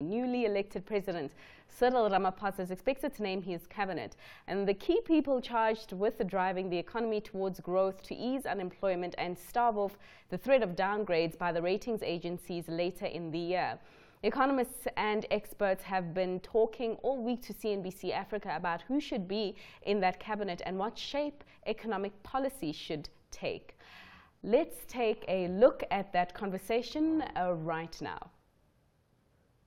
Newly elected President Cyril Ramaphosa is expected to name his cabinet, and the key people charged with driving the economy towards growth to ease unemployment and stave off the threat of downgrades by the ratings agencies later in the year. Economists and experts have been talking all week to CNBC Africa about who should be in that cabinet and what shape economic policy should take. Let's take a look at that conversation right now.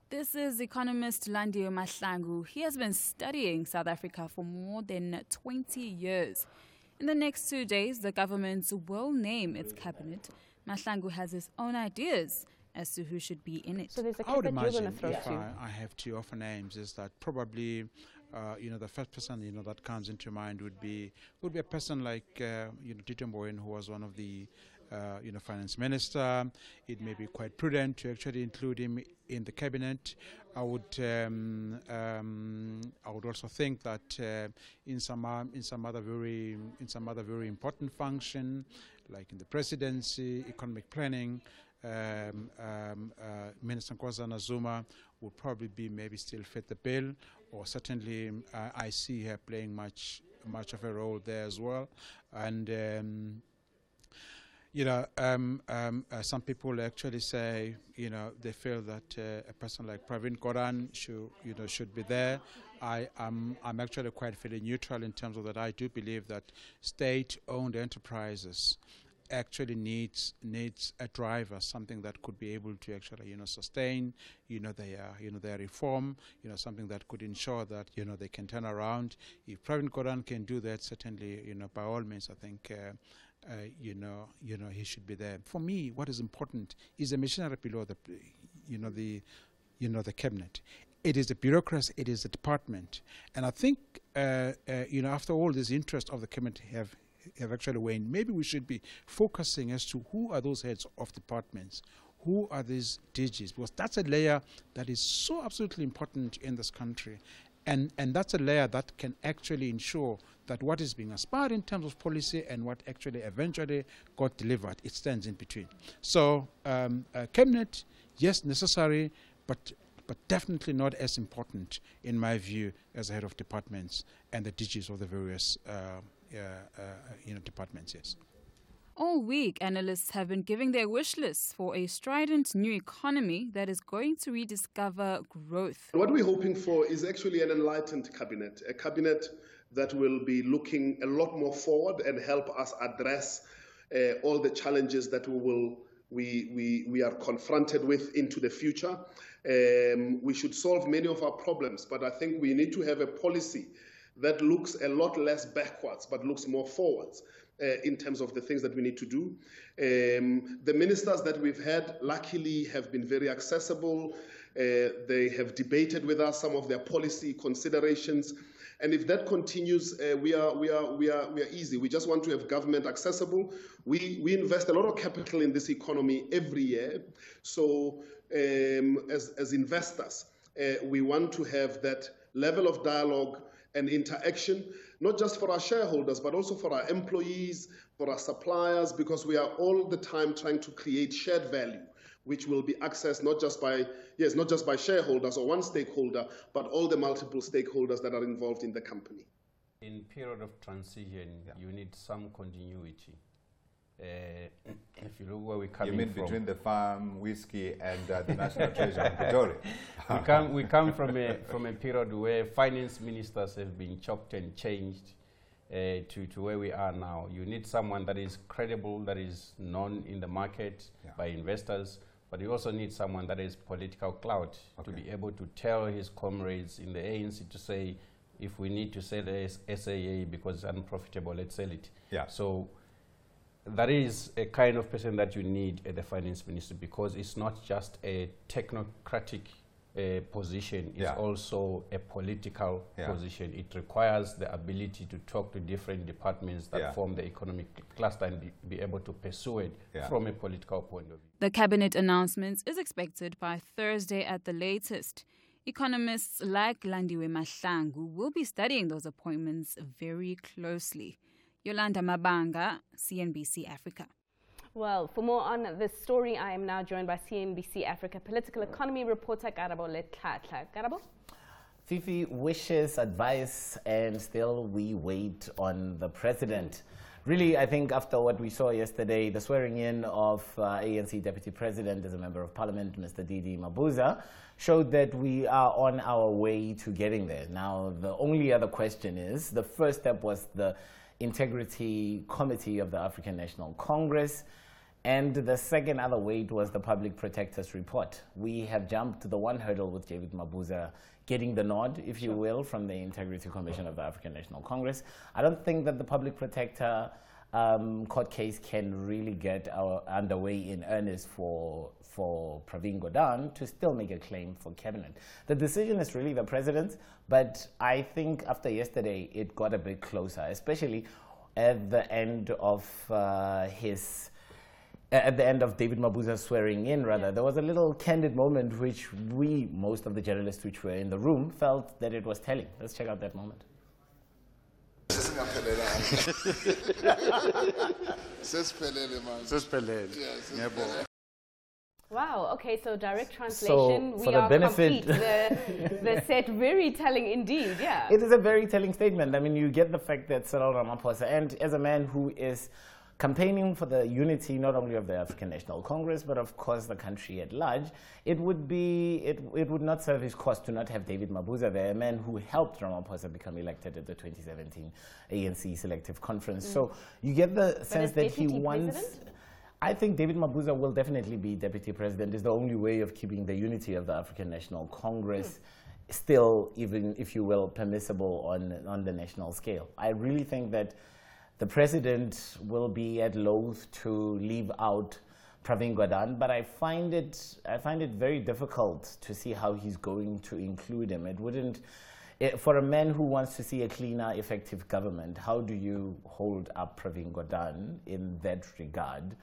This is economist Yolanda. He has been studying South Africa for more than 20 years. In the next 2 days, the government will name its cabinet. Mahlangu has his own ideas as to who should be in it. So there's a I would cabinet you're imagine going to throw if I have to offer names, is that probably the first person that comes into mind would be a person like Tito Mboweni, who was one of the finance minister. It may be quite prudent to actually include him in the cabinet. I would also think that in some other very important function, like in the presidency, economic planning, Minister Nkosazana Zuma would probably be maybe still fit the bill, or certainly I see her playing much of a role there as well. And some people actually say, they feel that a person like Pravin Gordhan should be there. I'm actually quite fairly neutral in terms of that. I do believe that state-owned enterprises actually needs a driver, something that could be able to actually sustain their reform, something that could ensure that they can turn around. If Pravin Gordhan can do that, certainly by all means, I think he should be there. For me, what is important is the machinery below the cabinet. It is the bureaucracy, it is the department, and I think after all this interest of the cabinet have actually waned, maybe we should be focusing as to who are those heads of departments, who are these DGs, because that's a layer that is so absolutely important in this country. And that's a layer that can actually ensure that what is being aspired in terms of policy and what actually eventually got delivered, it stands in between. So cabinet, yes, necessary, but definitely not as important, in my view, as the head of departments and the DGs of the various departments, yes. All week, analysts have been giving their wish lists for a strident new economy that is going to rediscover growth. What we're hoping for is actually an enlightened cabinet, a cabinet that will be looking a lot more forward and help us address all the challenges that we are confronted with into the future. We should solve many of our problems, but I think we need to have a policy that looks a lot less backwards, but looks more forwards in terms of the things that we need to do. The ministers that we've had, luckily, have been very accessible. They have debated with us some of their policy considerations. And if that continues, we are easy. We just want to have government accessible. We invest a lot of capital in this economy every year. So as investors, we want to have that level of dialogue and interaction, not just for our shareholders, but also for our employees, for our suppliers, because we are all the time trying to create shared value, which will be accessed not just by shareholders or one stakeholder, but all the multiple stakeholders that are involved in the company. In period of transition, you need some continuity. If you look where we're coming from. You mean between the farm, whiskey, and the National Treasury in Pretoria? we come from a period where finance ministers have been chopped and changed to where we are now. You need someone that is credible, that is known in the market by investors, but you also need someone that is political clout to be able to tell his comrades in the ANC to say, if we need to sell the SAA because it's unprofitable, let's sell it. Yeah. So that is a kind of person that you need at the finance ministry, because it's not just a technocratic position, it's also a political position. It requires the ability to talk to different departments that form the economic cluster and be able to persuade from a political point of view. The cabinet announcement is expected by Thursday at the latest. Economists like Mahlangu will be studying those appointments very closely. Yolanda, Mabanga, CNBC Africa. Well, for more on this story, I am now joined by CNBC Africa political economy reporter Karabo Letlhatlha. Karabo? Fifi wishes, advice, and still we wait on the president. Really, I think after what we saw yesterday, the swearing in of ANC Deputy President as a Member of Parliament, Mr. Didi Mabuza, showed that we are on our way to getting there. Now, the only other question is, the first step was the Integrity Committee of the African National Congress, and the second other weight was the Public Protector's report. We have jumped the one hurdle with David Mabuza getting the nod, if you will, from the Integrity Commission of the African National Congress. I don't think that the Public Protector court case can really get underway in earnest for Pravin Gordhan to still make a claim for cabinet. The decision is really the president's, but I think after yesterday it got a bit closer, especially at the end of David Mabuza's swearing in, rather. There was a little candid moment which most of the journalists which were in the room, felt that it was telling. Let's check out that moment. Wow, okay, so direct translation, so we are complete. The set, very telling indeed, yeah. It is a very telling statement. I mean, you get the fact that Cyril Ramaphosa, and as a man who is campaigning for the unity not only of the African National Congress, but of course the country at large, it would not serve his cause to not have David Mabuza there, a man who helped Ramaphosa become elected at the 2017 ANC Selective Conference. So you get the sense that he wants... President? I think David Mabuza will definitely be deputy president. Is the only way of keeping the unity of the African National Congress still, even if you will, permissible on the national scale. I really think that the president will be at loath to leave out Pravin Gordhan, but I find it very difficult to see how he's going to include him. For a man who wants to see a cleaner, effective government, how do you hold up Pravin Gordhan in that regard?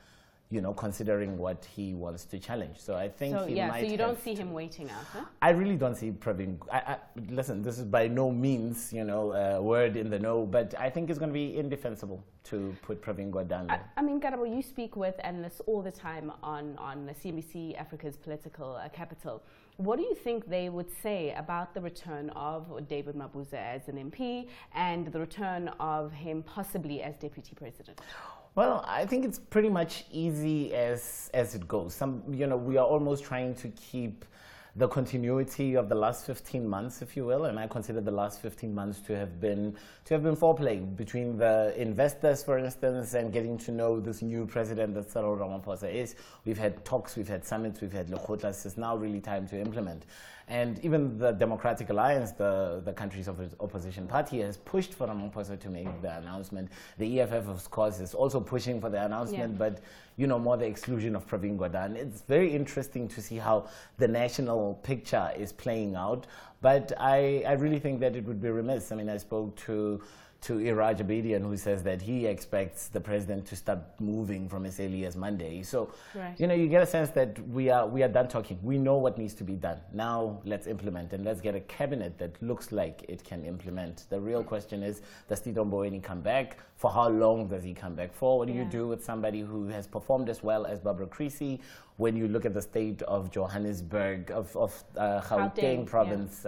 You know, considering what he wants to challenge. So I think he might. So you don't see him waiting out, huh? I really don't see Pravin. Listen, this is by no means, you know, a word in the no, but I think it's going to be indefensible to put Pravin Gordhan there. I mean, Karabo, you speak with analysts all the time on CNBC Africa's political capital. What do you think they would say about the return of David Mabuza as an MP and the return of him possibly as deputy president? Well, I think it's pretty much easy as it goes. We are almost trying to keep the continuity of the last 15 months, if you will, and I consider the last 15 months to have been foreplay between the investors, for instance, and getting to know this new president that Cyril Ramaphosa is. We've had talks, we've had summits, we've had Letlhatlha. It's now really time to implement. And even the Democratic Alliance, the country's opposition party, has pushed for Ramaphosa to make the announcement. The EFF, of course, is also pushing for the announcement, but, you know, more the exclusion of Pravin Gordhan. It's very interesting to see how the national picture is playing out. But I really think that it would be remiss. I mean, I spoke to Iraj Abedian, who says that he expects the president to start moving from as early as Monday. So, you know, you get a sense that we are done talking. We know what needs to be done. Now let's implement, and let's get a cabinet that looks like it can implement. The real question is, does Tito Mboweni come back? For how long does he come back for? What do you do with somebody who has performed as well as Barbara Creasy when you look at the state of Johannesburg, of Gauteng province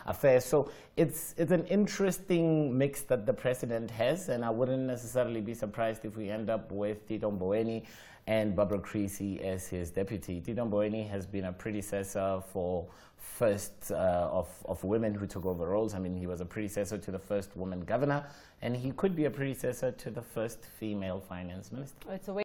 affairs? So it's an interesting mix that the president has, and I wouldn't necessarily be surprised if we end up with Tito Mboweni and Barbara Creasy as his deputy. Tito Mboweni has been a predecessor for of women who took over roles. I mean, he was a predecessor to the first woman governor, and he could be a predecessor to the first female finance minister. It's a way